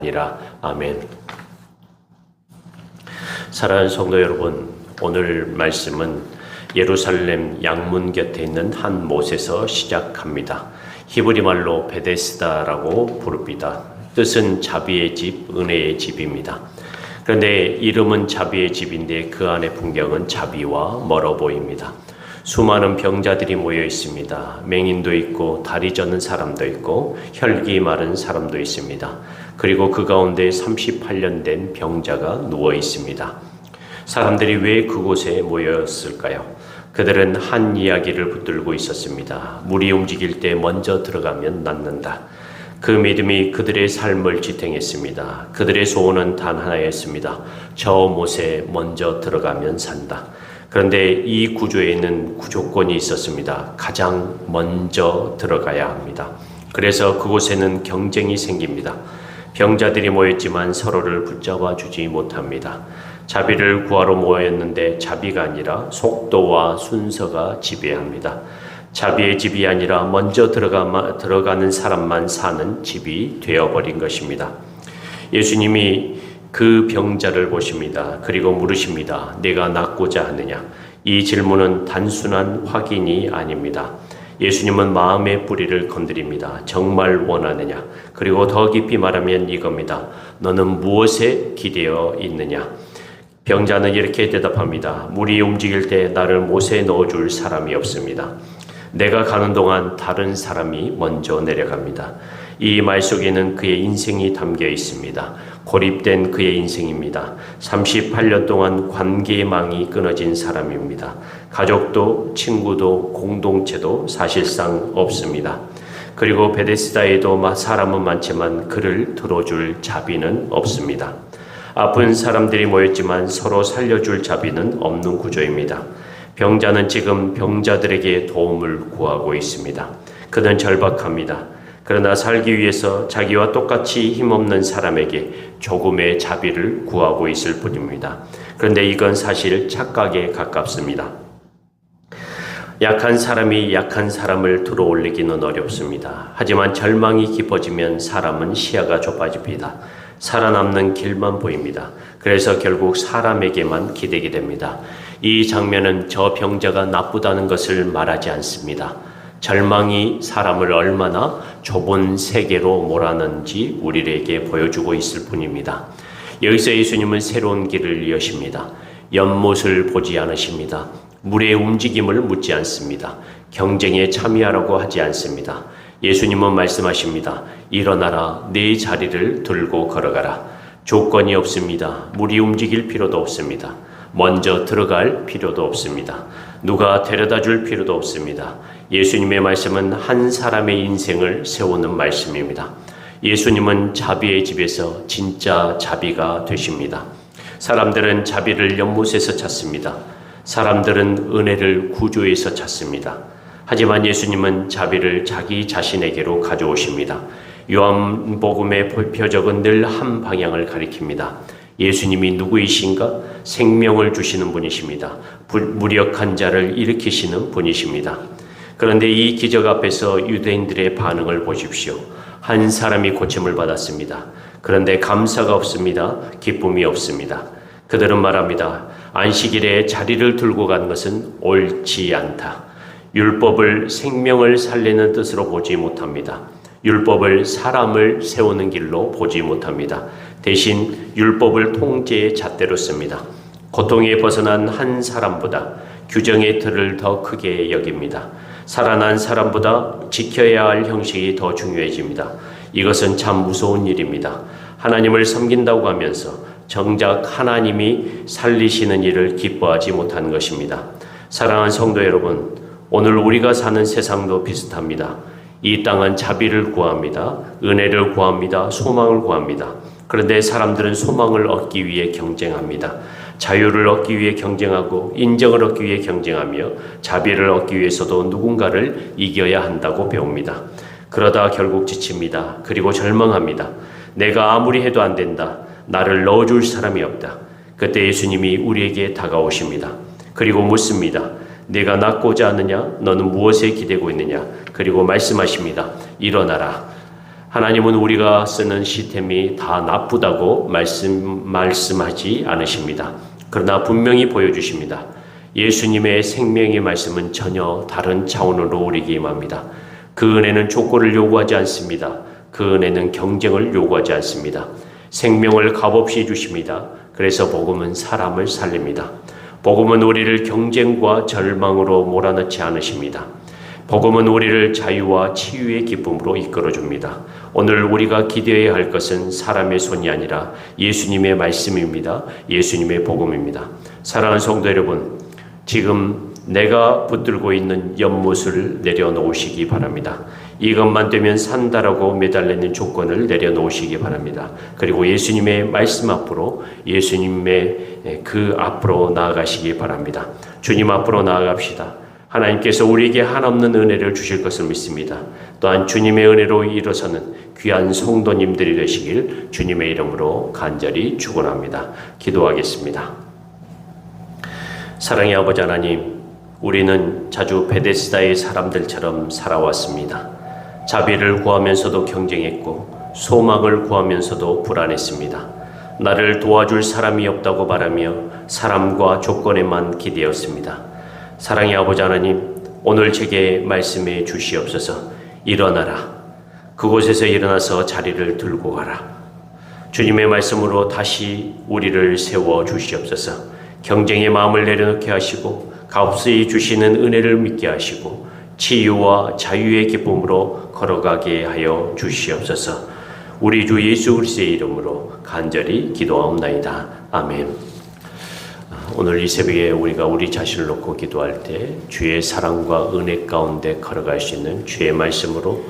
아니라. 아멘. 사랑하는 성도 여러분, 오늘 말씀은 예루살렘 양문 곁에 있는 한 못에서 시작합니다. 히브리 말로 베데스다라고 부릅니다. 뜻은 자비의 집, 은혜의 집입니다. 그런데 이름은 자비의 집인데 그 안의 풍경은 자비와 멀어 보입니다. 수많은 병자들이 모여 있습니다. 맹인도 있고 다리 젖는 사람도 있고 혈기 마른 사람도 있습니다. 그리고 그 가운데 38년 된 병자가 누워 있습니다. 사람들이 왜 그곳에 모였을까요? 그들은 한 이야기를 붙들고 있었습니다. 물이 움직일 때 먼저 들어가면 낫는다. 그 믿음이 그들의 삶을 지탱했습니다. 그들의 소원은 단 하나였습니다. 저 못에 먼저 들어가면 산다. 그런데 이 구조에는 구조건이 있었습니다. 가장 먼저 들어가야 합니다. 그래서 그곳에는 경쟁이 생깁니다. 병자들이 모였지만 서로를 붙잡아 주지 못합니다. 자비를 구하러 모였는데 자비가 아니라 속도와 순서가 지배합니다. 자비의 집이 아니라 먼저 들어가는 사람만 사는 집이 되어버린 것입니다. 예수님이 그 병자를 보십니다. 그리고 물으십니다. 내가 낫고자 하느냐? 이 질문은 단순한 확인이 아닙니다. 예수님은 마음의 뿌리를 건드립니다. 정말 원하느냐? 그리고 더 깊이 말하면 이겁니다. 너는 무엇에 기대어 있느냐? 병자는 이렇게 대답합니다. 물이 움직일 때 나를 못에 넣어줄 사람이 없습니다. 내가 가는 동안 다른 사람이 먼저 내려갑니다. 이 말 속에는 그의 인생이 담겨 있습니다. 고립된 그의 인생입니다. 38년 동안 관계망이 끊어진 사람입니다. 가족도 친구도 공동체도 사실상 없습니다. 그리고 베데스다에도 사람은 많지만 그를 들어줄 자비는 없습니다. 아픈 사람들이 모였지만 서로 살려줄 자비는 없는 구조입니다. 병자는 지금 병자들에게 도움을 구하고 있습니다. 그는 절박합니다. 그러나 살기 위해서 자기와 똑같이 힘없는 사람에게 조금의 자비를 구하고 있을 뿐입니다. 그런데 이건 사실 착각에 가깝습니다. 약한 사람이 약한 사람을 들어올리기는 어렵습니다. 하지만 절망이 깊어지면 사람은 시야가 좁아집니다. 살아남는 길만 보입니다. 그래서 결국 사람에게만 기대게 됩니다. 이 장면은 저 병자가 나쁘다는 것을 말하지 않습니다. 절망이 사람을 얼마나 좁은 세계로 몰아넣는지 우리에게 보여주고 있을 뿐입니다. 여기서 예수님은 새로운 길을 여십니다. 연못을 보지 않으십니다. 물의 움직임을 묻지 않습니다. 경쟁에 참여하라고 하지 않습니다. 예수님은 말씀하십니다. 일어나라, 내 자리를 들고 걸어가라. 조건이 없습니다. 물이 움직일 필요도 없습니다. 먼저 들어갈 필요도 없습니다. 누가 데려다 줄 필요도 없습니다. 예수님의 말씀은 한 사람의 인생을 세우는 말씀입니다. 예수님은 자비의 집에서 진짜 자비가 되십니다. 사람들은 자비를 연못에서 찾습니다. 사람들은 은혜를 구조에서 찾습니다. 하지만 예수님은 자비를 자기 자신에게로 가져오십니다. 요한복음의 표적은 늘 한 방향을 가리킵니다. 예수님이 누구이신가? 생명을 주시는 분이십니다. 무력한 자를 일으키시는 분이십니다. 그런데 이 기적 앞에서 유대인들의 반응을 보십시오. 한 사람이 고침을 받았습니다. 그런데 감사가 없습니다. 기쁨이 없습니다. 그들은 말합니다. 안식일에 자리를 들고 간 것은 옳지 않다. 율법을 생명을 살리는 뜻으로 보지 못합니다. 율법을 사람을 세우는 길로 보지 못합니다. 대신 율법을 통제의 잣대로 씁니다. 고통에 벗어난 한 사람보다 규정의 틀을 더 크게 여깁니다. 살아난 사람보다 지켜야 할 형식이 더 중요해집니다. 이것은 참 무서운 일입니다. 하나님을 섬긴다고 하면서 정작 하나님이 살리시는 일을 기뻐하지 못하는 것입니다. 사랑하는 성도 여러분, 오늘 우리가 사는 세상도 비슷합니다. 이 땅은 자비를 구합니다. 은혜를 구합니다. 소망을 구합니다. 그런데 사람들은 소망을 얻기 위해 경쟁합니다. 자유를 얻기 위해 경쟁하고 인정을 얻기 위해 경쟁하며 자비를 얻기 위해서도 누군가를 이겨야 한다고 배웁니다. 그러다 결국 지칩니다. 그리고 절망합니다. 내가 아무리 해도 안 된다. 나를 넣어줄 사람이 없다. 그때 예수님이 우리에게 다가오십니다. 그리고 묻습니다. 내가 낫고자 하느냐? 너는 무엇에 기대고 있느냐? 그리고 말씀하십니다. 일어나라. 하나님은 우리가 쓰는 시스템이 다 나쁘다고 말씀하지 않으십니다. 그러나 분명히 보여주십니다. 예수님의 생명의 말씀은 전혀 다른 차원으로 우리에게 임합니다. 그 은혜는 조건을 요구하지 않습니다. 그 은혜는 경쟁을 요구하지 않습니다. 생명을 값없이 주십니다. 그래서 복음은 사람을 살립니다. 복음은 우리를 경쟁과 절망으로 몰아넣지 않으십니다. 복음은 우리를 자유와 치유의 기쁨으로 이끌어줍니다. 오늘 우리가 기대해야 할 것은 사람의 손이 아니라 예수님의 말씀입니다. 예수님의 복음입니다. 사랑하는 성도 여러분, 지금 내가 붙들고 있는 연못을 내려놓으시기 바랍니다. 이것만 되면 산다라고 매달리는 조건을 내려놓으시기 바랍니다. 그리고 예수님의 말씀 앞으로, 예수님의 그 앞으로 나아가시기 바랍니다. 주님 앞으로 나아갑시다. 하나님께서 우리에게 한없는 은혜를 주실 것을 믿습니다. 또한 주님의 은혜로 일어서는 귀한 성도님들이 되시길 주님의 이름으로 간절히 축원합니다. 기도하겠습니다. 사랑의 아버지 하나님, 우리는 자주 베데스다의 사람들처럼 살아왔습니다. 자비를 구하면서도 경쟁했고 소망을 구하면서도 불안했습니다. 나를 도와줄 사람이 없다고 말하며 사람과 조건에만 기대었습니다. 사랑의 아버지 하나님, 오늘 제게 말씀해 주시옵소서. 일어나라. 그곳에서 일어나서 자리를 들고 가라. 주님의 말씀으로 다시 우리를 세워 주시옵소서. 경쟁의 마음을 내려놓게 하시고 값없이 주시는 은혜를 믿게 하시고 치유와 자유의 기쁨으로 걸어가게 하여 주시옵소서. 우리 주 예수 그리스도의 이름으로 간절히 기도하옵나이다. 아멘. 오늘 이 새벽에 우리가 우리 자신을 놓고 기도할 때 주의 사랑과 은혜 가운데 걸어갈 수 있는 주의 말씀으로